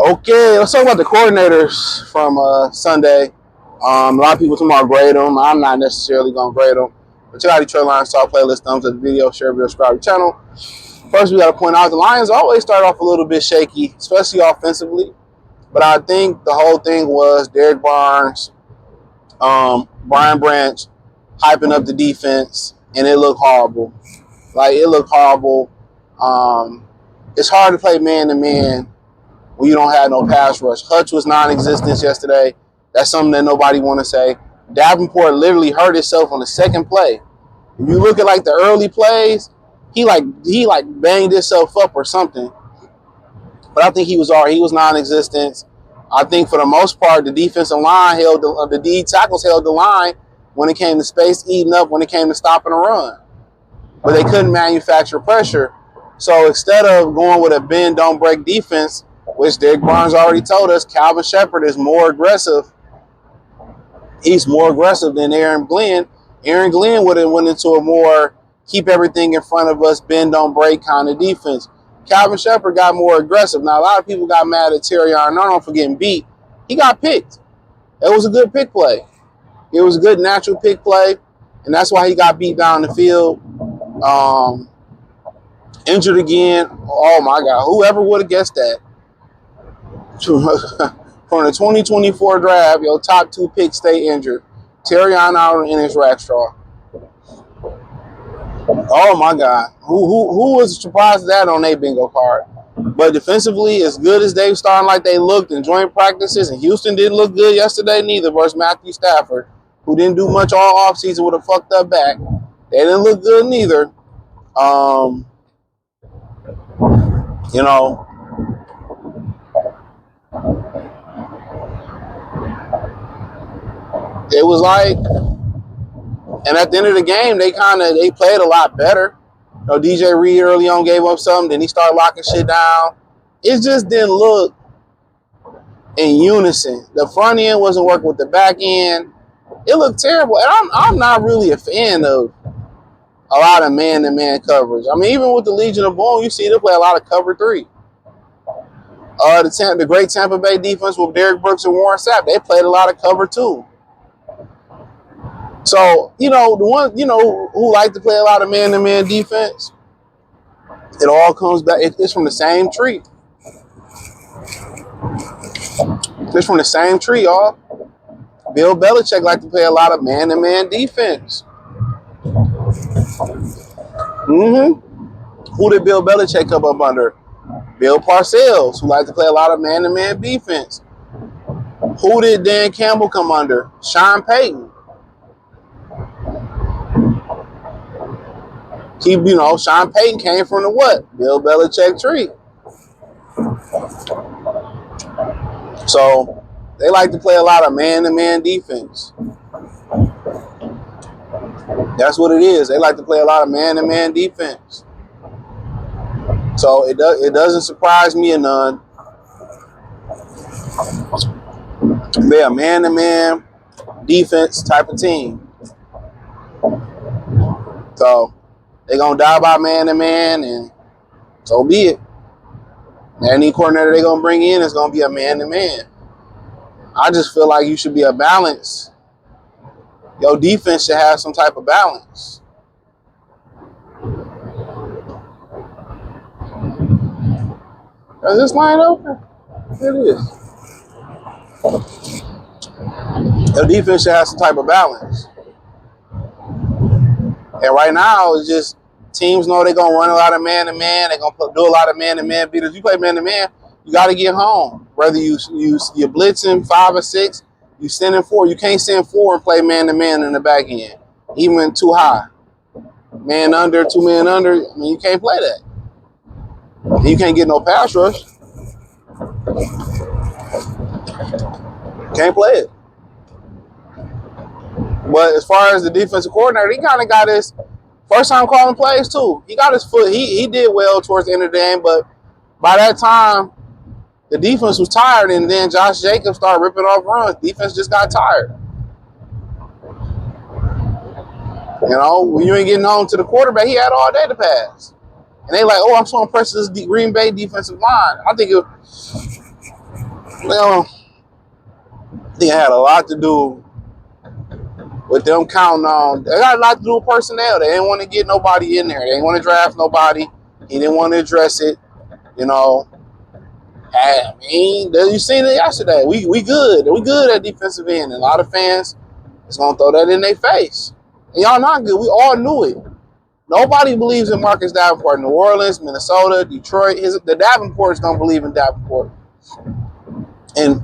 Okay, let's talk about the coordinators from Sunday. A lot of people tomorrow grade them. I'm not necessarily going to grade them. But check out the Detroit Lions Talk playlist, thumbs up the video, share, subscribe to the channel. First, we got to point out the Lions always start off a little bit shaky, especially offensively. But I think the whole thing was Derek Barnes, Brian Branch hyping up the defense, and it looked horrible. It looked horrible. It's hard to play man-to-man when you don't have no pass rush. Hutch was non-existent yesterday. That's something that nobody want to say. Davenport literally hurt himself on the second play. If you look at the early plays, he banged himself up or something. But I think he was alright. He was non-existent. I think for the most part, the defensive line the D tackles held the line when it came to space eating up, when it came to stopping a run. But they couldn't manufacture pressure. So instead of going with a bend, don't break defense, which Derek Barnes already told us, Calvin Sheppard is more aggressive. He's more aggressive than Aaron Glenn. Aaron Glenn would have went into a more keep everything in front of us, bend, don't break kind of defense. Calvin Sheppard got more aggressive. Now, a lot of people got mad at Terry Arnold for getting beat. He got picked. It was a good pick play. It was a good natural pick play, and that's why he got beat down the field. Injured again. Oh, my God. Whoever would have guessed that? From the 2024 draft, your top 2 picks stay injured. Terry Arnold and his rack straw. Oh my God. Who was surprised at that on their bingo card? But defensively, as good as they've started like they looked in joint practices, and Houston didn't look good yesterday neither versus Matthew Stafford, who didn't do much all offseason with a fucked up back. They didn't look good neither. It was and at the end of the game, they played a lot better. DJ Reed early on gave up something, then he started locking shit down. It just didn't look in unison. The front end wasn't working with the back end. It looked terrible. And I'm not really a fan of a lot of man-to-man coverage. I mean, even with the Legion of Boom, you see they play a lot of cover 3. The great Tampa Bay defense with Derek Brooks and Warren Sapp, they played a lot of cover 2. So, the one, who like to play a lot of man-to-man defense, it all comes back. It's from the same tree. It's from the same tree, y'all. Bill Belichick like to play a lot of man-to-man defense. Who did Bill Belichick come up under? Bill Parcells, who like to play a lot of man-to-man defense. Who did Dan Campbell come under? Sean Payton. Sean Payton came from the what? Bill Belichick tree. So they like to play a lot of man-to-man defense. That's what it is. They like to play a lot of man-to-man defense. So it doesn't surprise me none. They're a man-to-man defense type of team. So they're going to die by man-to-man, and so be it. Any coordinator they're going to bring in is going to be a man-to-man. I just feel like you should be a balance. Your defense should have some type of balance. Is this line open? It is. Your defense should have some type of balance. And right now, it's just teams know they're going to run a lot of man-to-man. They're going to do a lot of man-to-man beaters. You play man-to-man, you got to get home. Whether you're blitzing 5 or 6, you sending 4. You can't send 4 and play man-to-man in the back end, even too high. Man under, 2 men under, I mean, you can't play that. You can't get no pass rush. Can't play it. But as far as the defensive coordinator, he kind of got his first time calling plays too. He got his foot. He did well towards the end of the game, but by that time, the defense was tired, and then Josh Jacobs started ripping off runs. Defense just got tired. When you ain't getting home to the quarterback, he had all day to pass. And they like, oh, I'm showing pressure this Green Bay defensive line. I think Well, I think it had a lot to do with them counting on. They got a lot to do with personnel. They didn't want to get nobody in there. They didn't want to draft nobody. He didn't want to address it. You know, I mean, you seen it yesterday. We good. We good at defensive end. And a lot of fans is gonna throw that in their face. And y'all not good. We all knew it. Nobody believes in Marcus Davenport. New Orleans, Minnesota, Detroit. The Davenports don't believe in Davenport. And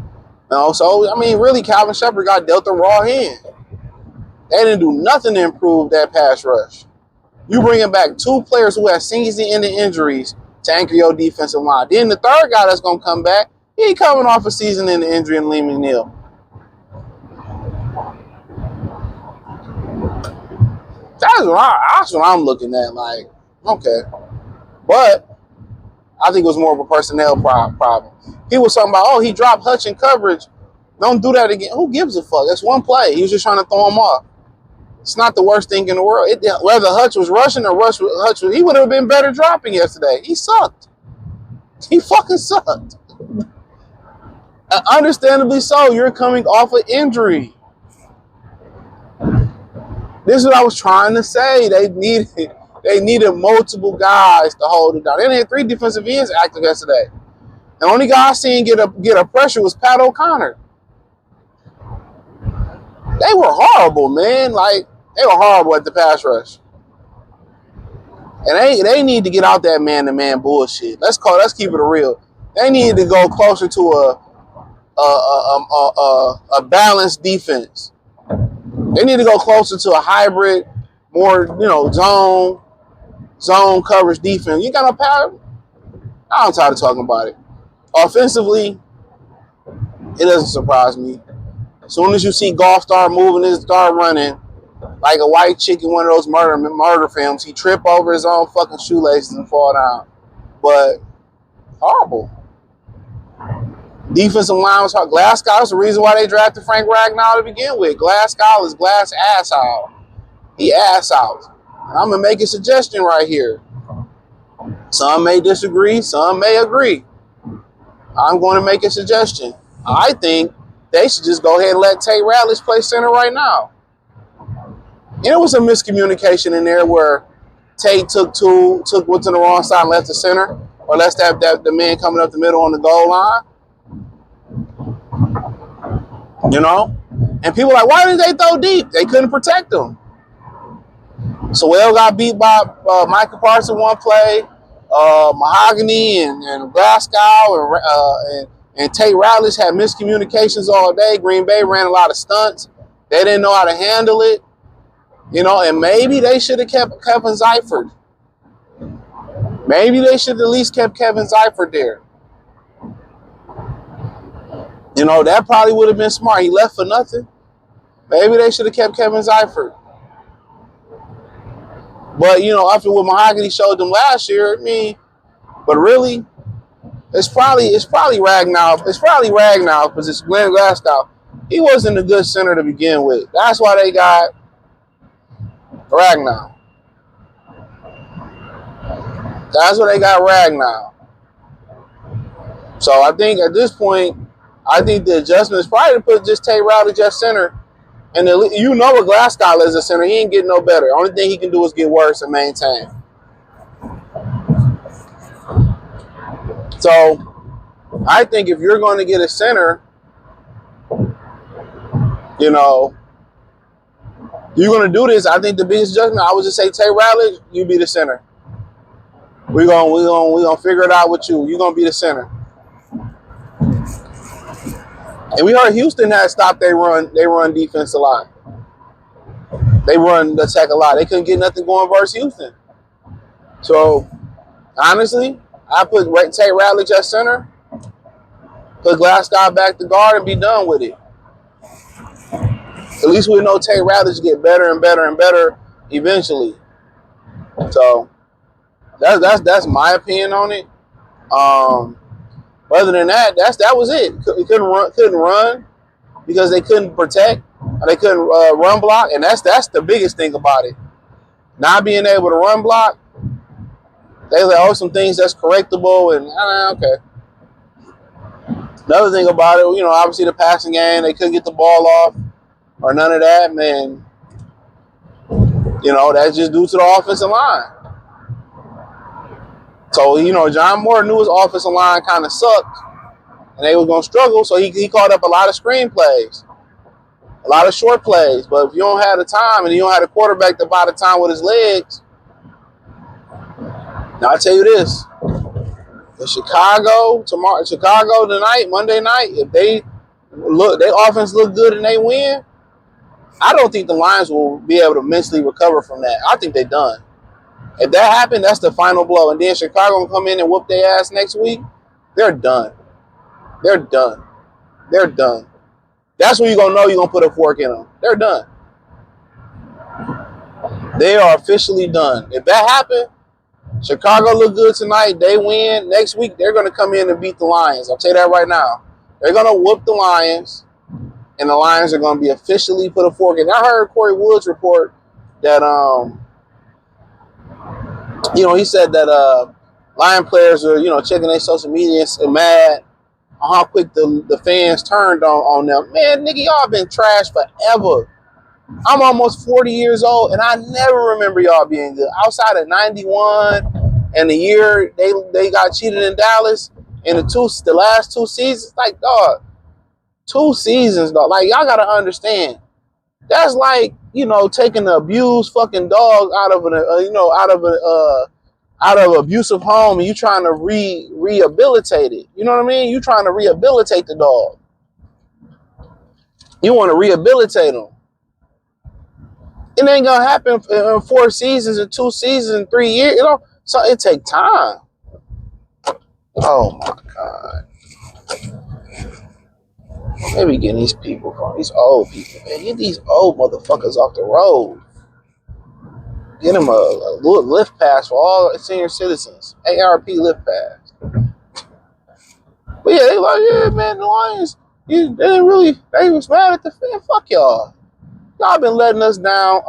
so I mean, really, Calvin Sheppard got dealt a raw hand. They didn't do nothing to improve that pass rush. You bringing back two players who have season-ending injuries to anchor your defensive line. Then the third guy that's going to come back, he coming off a season-ending injury in Lee McNeil. That's what I'm looking at. Like, okay. But I think it was more of a personnel problem. He was talking about, he dropped Hutch in coverage. Don't do that again. Who gives a fuck? That's one play. He was just trying to throw him off. It's not the worst thing in the world. Whether Hutch was rushing or Hutch he would have been better dropping yesterday. He sucked. He fucking sucked. Understandably so. You're coming off an injury. This is what I was trying to say. They needed multiple guys to hold it down. They had 3 defensive ends active yesterday. The only guy I seen get a pressure was Pat O'Connor. They were horrible, man. Like, they were horrible at the pass rush. And they need to get out that man-to-man bullshit. Let's keep it real. They need to go closer to a balanced defense. They need to go closer to a hybrid, more, zone coverage defense. You got no power? I'm tired of talking about it. Offensively, it doesn't surprise me. As soon as you see Goff start moving and start running like a white chick in one of those murder films, he trip over his own fucking shoelaces and fall down. But horrible. Defensive line was hard. Glasgow is the reason why they drafted Frank Ragnow to begin with. Glasgow is glass ass out. He ass out. I'm going to make a suggestion right here. Some may disagree. Some may agree. I'm going to make a suggestion. I think they should just go ahead and let Tate Ratledge play center right now. And it was a miscommunication in there where Tate took what's on the wrong side and left the center, or left the man coming up the middle on the goal line. And people are like, why didn't they throw deep? They couldn't protect them. Sewell got beat by Michael Parsons one play. Mahogany and Glasgow and Tate Ratledge had miscommunications all day. Green Bay ran a lot of stunts. They didn't know how to handle it. And maybe they should have kept Kevin Seifert. Maybe they should have at least kept Kevin Seifert there. That probably would have been smart. He left for nothing. Maybe they should have kept Kevin Seifert. But, after what Mahogany showed them last year, but really, it's probably Ragnow. It's probably Ragnow's position. Glenn Glasgow, he wasn't a good center to begin with. That's why they got Ragnow. That's why they got Ragnow. So I think at this point, the adjustment is probably to put just Tate Ratledge at center. And what Glasgow is a center. He ain't getting no better. The only thing he can do is get worse and maintain. So I think if you're going to get a center, you're going to do this. I think the biggest adjustment, I would just say, Tate Ratledge, you be the center. We're gonna figure it out with you. You're gonna be the center. And we heard Houston had stopped their run defense a lot. They run the attack a lot. They couldn't get nothing going versus Houston. So honestly, I put Tate Ratledge at center, put Glasgow back to guard, and be done with it. At least we know Tate Ratledge get better and better and better eventually. So that's my opinion on it. Other than that, that was it. He couldn't run because they couldn't protect. They couldn't run block, and that's the biggest thing about it. Not being able to run block. They like, some things that's correctable, and okay. Another thing about it, obviously the passing game, they couldn't get the ball off or none of that, man. That's just due to the offensive line. So, John Morton knew his offensive line kind of sucked and they was going to struggle, so he called up a lot of screen plays, a lot of short plays. But if you don't have the time and you don't have the quarterback to buy the time with his legs, now I tell you this, in Chicago tonight, Monday night, if their offense look good and they win, I don't think the Lions will be able to mentally recover from that. I think they're done. If that happened, that's the final blow. And then Chicago will come in and whoop their ass next week. They're done. They're done. They're done. That's when you're going to know you're going to put a fork in them. They're done. They are officially done. If that happened, Chicago look good tonight, they win. Next week, they're going to come in and beat the Lions. I'll tell you that right now. They're going to whoop the Lions, and the Lions are going to be officially put a fork in. I heard Corey Woods report that, he said that Lion players are, checking their social media and mad on how quick the fans turned on them. Man, nigga, y'all been trashed forever. I'm almost 40 years old, and I never remember y'all being good. Outside of 91 and the year they got cheated in Dallas, and the last 2 seasons, like, dog, 2 seasons, dog. Like, y'all got to understand. That's like, taking an abused fucking dog out of an abusive home, and you trying to rehabilitate it. You know what I mean? You trying to rehabilitate the dog. You want to rehabilitate him. It ain't gonna happen in 4 seasons, in 2 seasons, in 3 years. So it take time. Oh my God! Maybe getting these old people, man. Get these old motherfuckers off the road. Get them a lift pass for all senior citizens. ARP lift pass. But yeah, they like, yeah, man, the Lions, they was mad at the fan. Fuck y'all. Y'all been letting us down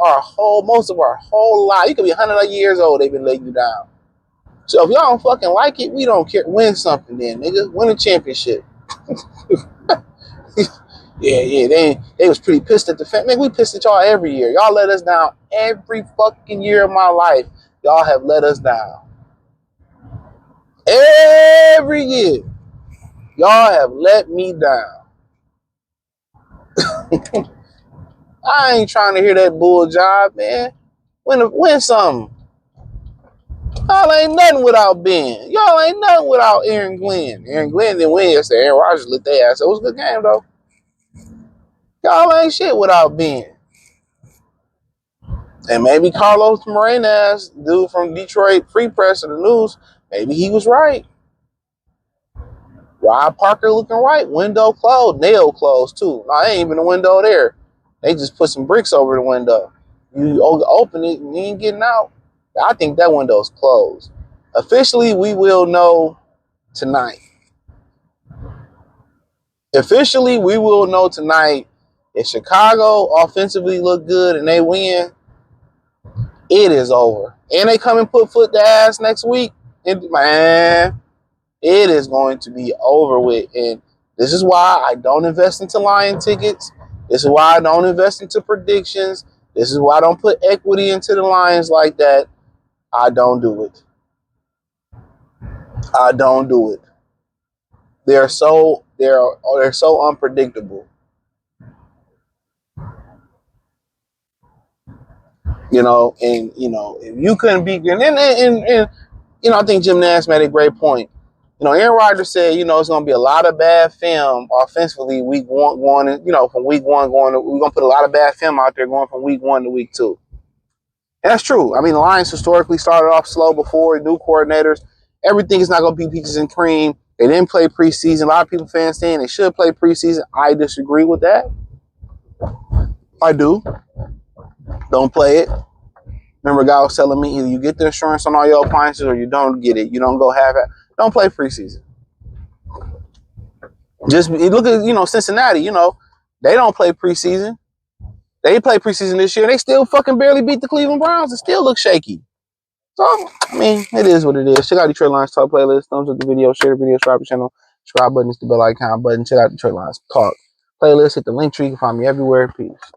most of our whole life. You could be 100 years old, they've been letting you down. So if y'all don't fucking like it, we don't care. Win something then, nigga. Win a championship. Yeah, they was pretty pissed at the fan. Man, we pissed at y'all every year. Y'all let us down every fucking year of my life. Y'all have let us down. Every year. Y'all have let me down. I ain't trying to hear that bull job, man. Win something. Y'all ain't nothing without Ben. Y'all ain't nothing without Aaron Glenn. Aaron Glenn didn't win yesterday. Aaron Rodgers lit their ass. It was a good game, though. Y'all ain't shit without Ben. And maybe Carlos Morenas, dude from Detroit Free Press and the News, maybe he was right. Rob Parker looking right. Window closed. Nail closed, too. No, ain't even a window there. They just put some bricks over the window. You open it and you ain't getting out. I think that window's closed. Officially, we will know tonight. Officially, we will know tonight if Chicago offensively look good and they win, it is over. And they come and put foot to ass next week, and man, it is going to be over with. And this is why I don't invest into Lion tickets. This is why I don't invest into predictions. This is why I don't put equity into the Lions like that. I don't do it. I don't do it. They're so unpredictable. And if you couldn't be, and I think Jim Nash made a great point. Aaron Rodgers said, it's going to be a lot of bad film offensively week one going, from week one going, we're going to put a lot of bad film out there going from week 1 to week 2. And that's true. I mean, the Lions historically started off slow before, new coordinators. Everything is not going to be peaches and cream. They didn't play preseason. A lot of people fans saying they should play preseason. I disagree with that. I do. Don't play it. Remember, a guy was telling me either you get the insurance on all your appliances or you don't get it. You don't go have it. Don't play preseason. Just look at, Cincinnati, they don't play preseason. They play preseason this year. They still fucking barely beat the Cleveland Browns and still look shaky. So, I mean, it is what it is. Check out the Detroit Lions Talk playlist. Thumbs up the video, share the video, subscribe to the channel. Subscribe button, hit the bell icon button. Check out Detroit Lions Talk playlist. Hit the link tree. You can find me everywhere. Peace.